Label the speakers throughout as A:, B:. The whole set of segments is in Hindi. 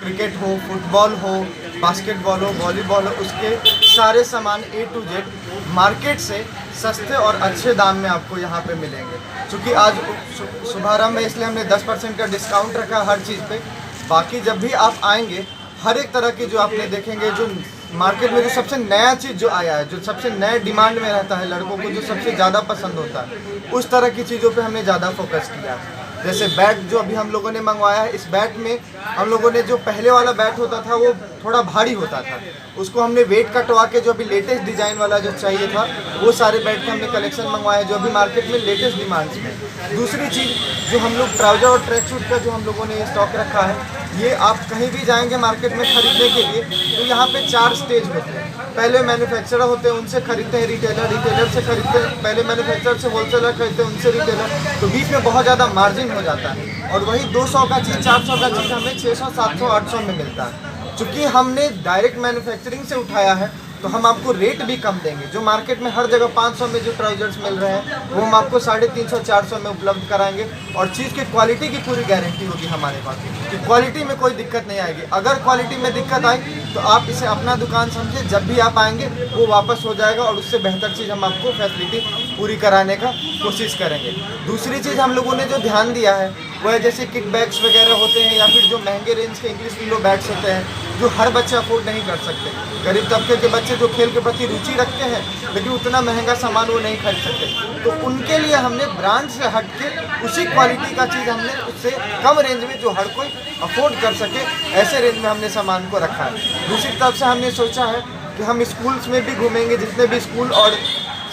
A: क्रिकेट हो, फुटबॉल हो, बास्केटबॉल हो, वॉलीबॉल हो, उसके सारे सामान A to Z मार्केट से सस्ते और अच्छे दाम में आपको यहाँ पे मिलेंगे। क्योंकि आज शुभारंभ में इसलिए हमने 10% का डिस्काउंट रखा हर चीज़ पे। बाकी जब भी आप आएंगे हर एक तरह की जो आपने देखेंगे, जो मार्केट में जो सबसे नया चीज़ जो आया है, जो सबसे नए डिमांड में रहता है लड़कों को, जो सबसे ज़्यादा पसंद होता है, उस तरह की चीज़ों पे हमने ज़्यादा फोकस किया है। जैसे बैट जो अभी हम लोगों ने मंगवाया है, इस बैट में हम लोगों ने जो पहले वाला बैट होता था वो थोड़ा भारी होता था, उसको हमने वेट कटवा के जो अभी लेटेस्ट डिज़ाइन वाला जो चाहिए था वो सारे बैट के हमने कलेक्शन मंगवाया जो अभी मार्केट में लेटेस्ट डिमांड्स में। दूसरी चीज़ जो हम लोग ट्राउज़र और ट्रैक सूट का जो हम लोगों ने स्टॉक रखा है, ये आप कहीं भी जाएंगे मार्केट में खरीदने के लिए तो यहाँ पे 4 स्टेज होते हैं। पहले मैन्युफैक्चरर होते हैं, उनसे खरीदते हैं रिटेलर, रिटेलर से खरीदते हैं, पहले मैन्युफैक्चरर से होलसेलर खरीदते हैं, उनसे रिटेलर, तो बीच में बहुत ज़्यादा मार्जिन हो जाता है। और वही 200 का चीज़, 400 का चीज़ हमें 600, 700, 800 में मिलता है। चूँकि हमने डायरेक्ट मैन्युफैक्चरिंग से उठाया है तो हम आपको रेट भी कम देंगे। जो मार्केट में हर जगह 500 में जो ट्राउजर्स मिल रहे हैं वो हम आपको 350, 400 में उपलब्ध कराएंगे। और चीज़ की क्वालिटी की पूरी गारंटी होगी हमारे पास कि क्वालिटी में कोई दिक्कत नहीं आएगी। अगर क्वालिटी में दिक्कत आई तो आप इसे अपना दुकान समझे, जब भी आप आएंगे वो वापस हो जाएगा और उससे बेहतर चीज़ हम आपको फैसिलिटी पूरी कराने का कोशिश करेंगे। दूसरी चीज़ हम लोगों ने जो ध्यान दिया है वो है जैसे किक बैग्स वगैरह होते हैं या फिर जो महंगे रेंज के इंग्लिश विलो बैट्स होते हैं जो हर बच्चे अफोर्ड नहीं कर सकते। गरीब तबके के बच्चे जो खेल के प्रति रुचि रखते हैं लेकिन उतना महंगा सामान वो नहीं खरीद सकते, तो उनके लिए हमने ब्रांड से हट के उसी क्वालिटी का चीज़ हमने उससे कम रेंज में जो हर कोई अफोर्ड कर सके ऐसे रेंज में हमने सामान को रखा है। दूसरी तरफ से हमने सोचा है कि हम स्कूल्स में भी घूमेंगे, जितने भी स्कूल और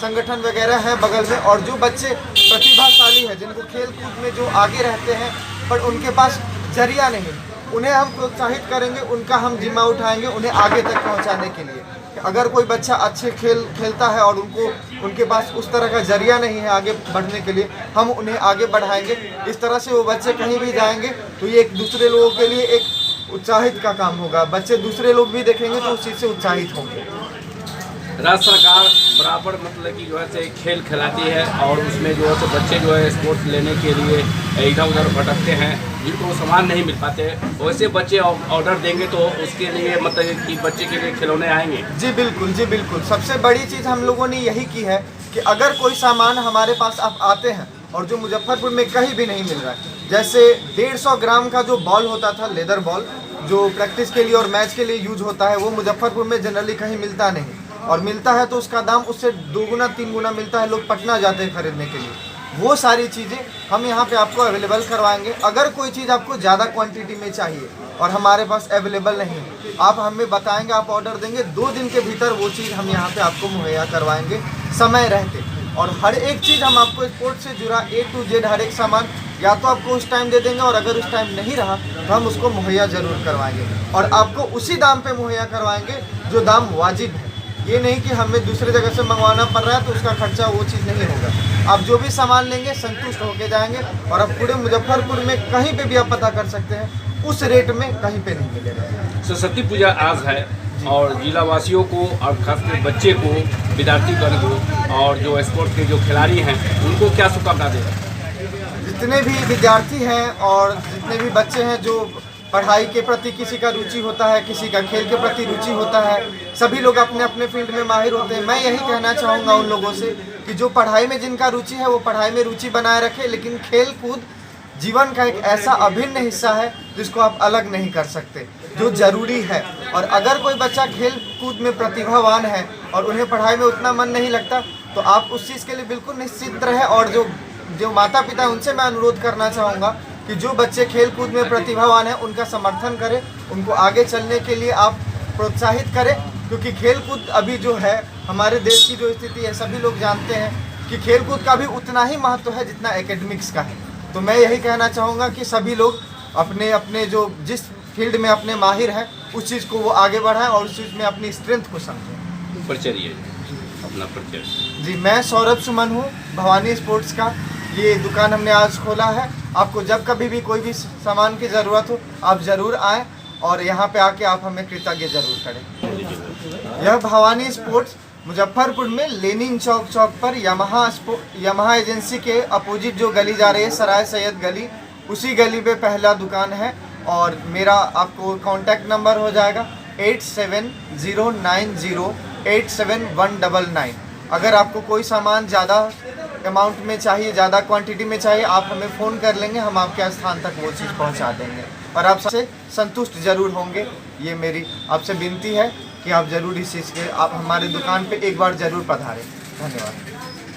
A: संगठन वगैरह हैं बगल में, और जो बच्चे प्रतिभाशाली हैं जिनको खेल कूद में जो आगे रहते हैं पर उनके पास जरिया नहीं, उन्हें हम प्रोत्साहित करेंगे, उनका हम जिम्मा उठाएंगे उन्हें आगे तक पहुंचाने के लिए। अगर कोई बच्चा अच्छे खेल खेलता है और उनके पास उस तरह का जरिया नहीं है आगे बढ़ने के लिए, हम उन्हें आगे बढ़ाएंगे। इस तरह से वो बच्चे कहीं भी जाएंगे तो ये एक दूसरे लोगों के लिए एक उत्साहित का काम होगा। बच्चे दूसरे लोग भी देखेंगे तो उस चीज़ से उत्साहित होंगे।
B: राज्य सरकार बराबर मतलब कि जो है से खेल खिलाती है और उसमें जो है बच्चे जो है स्पोर्ट्स लेने के लिए इधर उधर भटकते हैं, जिनको सामान नहीं मिल पाते, वैसे बच्चे ऑर्डर देंगे तो उसके लिए मतलब कि बच्चे के लिए खिलौने आएंगे।
A: जी बिल्कुल, जी बिल्कुल। सबसे बड़ी चीज़ हम लोगों ने यही की है कि अगर कोई सामान हमारे पास आप आते हैं और जो मुजफ्फरपुर में कहीं भी नहीं मिल रहा है, जैसे 150 ग्राम का जो बॉल होता था, लेदर बॉल जो प्रैक्टिस के लिए और मैच के लिए यूज होता है, वो मुजफ्फरपुर में जनरली कहीं मिलता नहीं, और मिलता है तो उसका दाम उससे 2 गुना 3 गुना मिलता है। लोग पटना जाते हैं खरीदने के लिए। वो सारी चीज़ें हम यहाँ पे आपको अवेलेबल करवाएंगे। अगर कोई चीज़ आपको ज़्यादा क्वांटिटी में चाहिए और हमारे पास अवेलेबल नहीं, आप हमें बताएंगे, आप ऑर्डर देंगे, 2 दिन के भीतर वो चीज़ हम यहाँ पे आपको मुहैया करवाएंगे समय रहते। और हर एक चीज़ हम आपको स्पोर्ट्स से जुड़ा A to Z हर एक सामान या तो आपको उस टाइम दे देंगे, और अगर उस टाइम नहीं रहा तो हम उसको मुहैया ज़रूर करवाएंगे और आपको उसी दाम पे मुहैया करवाएंगे जो दाम वाजिब है। ये नहीं कि हमें दूसरे जगह से मंगवाना पड़ रहा है तो उसका खर्चा वो चीज़ नहीं होगा। आप जो भी सामान लेंगे संतुष्ट होके जाएंगे, और अब पूरे मुजफ्फरपुर में कहीं पे भी आप पता कर सकते हैं उस रेट में कहीं पे नहीं मिलेगा।
B: सरस्वती पूजा आज है और जिला वासियों को और खासकर बच्चे को, विद्यार्थीगण को और जो स्पोर्ट्स के जो खिलाड़ी हैं उनको क्या शुभकामना देगा?
A: जितने भी विद्यार्थी हैं और जितने भी बच्चे हैं जो पढ़ाई के प्रति किसी का रुचि होता है, किसी का खेल के प्रति रुचि होता है, सभी लोग अपने अपने फील्ड में माहिर होते हैं। मैं यही कहना चाहूँगा उन लोगों से कि जो पढ़ाई में जिनका रुचि है वो पढ़ाई में रुचि बनाए रखे, लेकिन खेल कूद जीवन का एक ऐसा अभिन्न हिस्सा है जिसको आप अलग नहीं कर सकते, जो ज़रूरी है। और अगर कोई बच्चा खेल कूद में प्रतिभावान है और उन्हें पढ़ाई में उतना मन नहीं लगता, तो आप उस चीज़ के लिए बिल्कुल निश्चित रहें। और जो माता पिता हैं उनसे मैं अनुरोध करना चाहूँगा कि जो बच्चे खेल कूद में प्रतिभावान हैं उनका समर्थन करें, उनको आगे चलने के लिए आप प्रोत्साहित करें, क्योंकि खेल कूद अभी जो है हमारे देश की जो स्थिति है सभी लोग जानते हैं कि खेल कूद का भी उतना ही महत्व है जितना एकेडमिक्स का है। तो मैं यही कहना चाहूँगा कि सभी लोग अपने अपने जो जिस फील्ड में अपने माहिर हैं उस चीज़ को वो आगे बढ़ाएं और उस चीज़ में अपनी स्ट्रेंथ को समझें।
B: परिचय अपना परिचय।
A: जी, मैं सौरभ सुमन हूँ, भवानी स्पोर्ट्स का ये दुकान हमने आज खोला है। आपको जब कभी भी कोई भी सामान की ज़रूरत हो आप ज़रूर आएँ और यहाँ पे आके आप हमें कृतज्ञ जरूर करें। यह भवानी स्पोर्ट्स मुजफ्फरपुर में लेनिन चौक पर यमहा एजेंसी के अपोजिट जो गली जा रही है, सराय सैयद गली, उसी गली पे पहला दुकान है। और मेरा आपको कांटेक्ट नंबर हो जाएगा 8709087199। अगर आपको कोई सामान ज़्यादा अमाउंट में चाहिए, ज़्यादा क्वांटिटी में चाहिए, आप हमें फ़ोन कर लेंगे, हम आपके स्थान तक वो चीज़ पहुंचा देंगे और आप सबसे संतुष्ट ज़रूर होंगे। ये मेरी आपसे विनती है कि आप ज़रूर इस चीज़ के आप हमारे दुकान पे एक बार ज़रूर पधारें। धन्यवाद।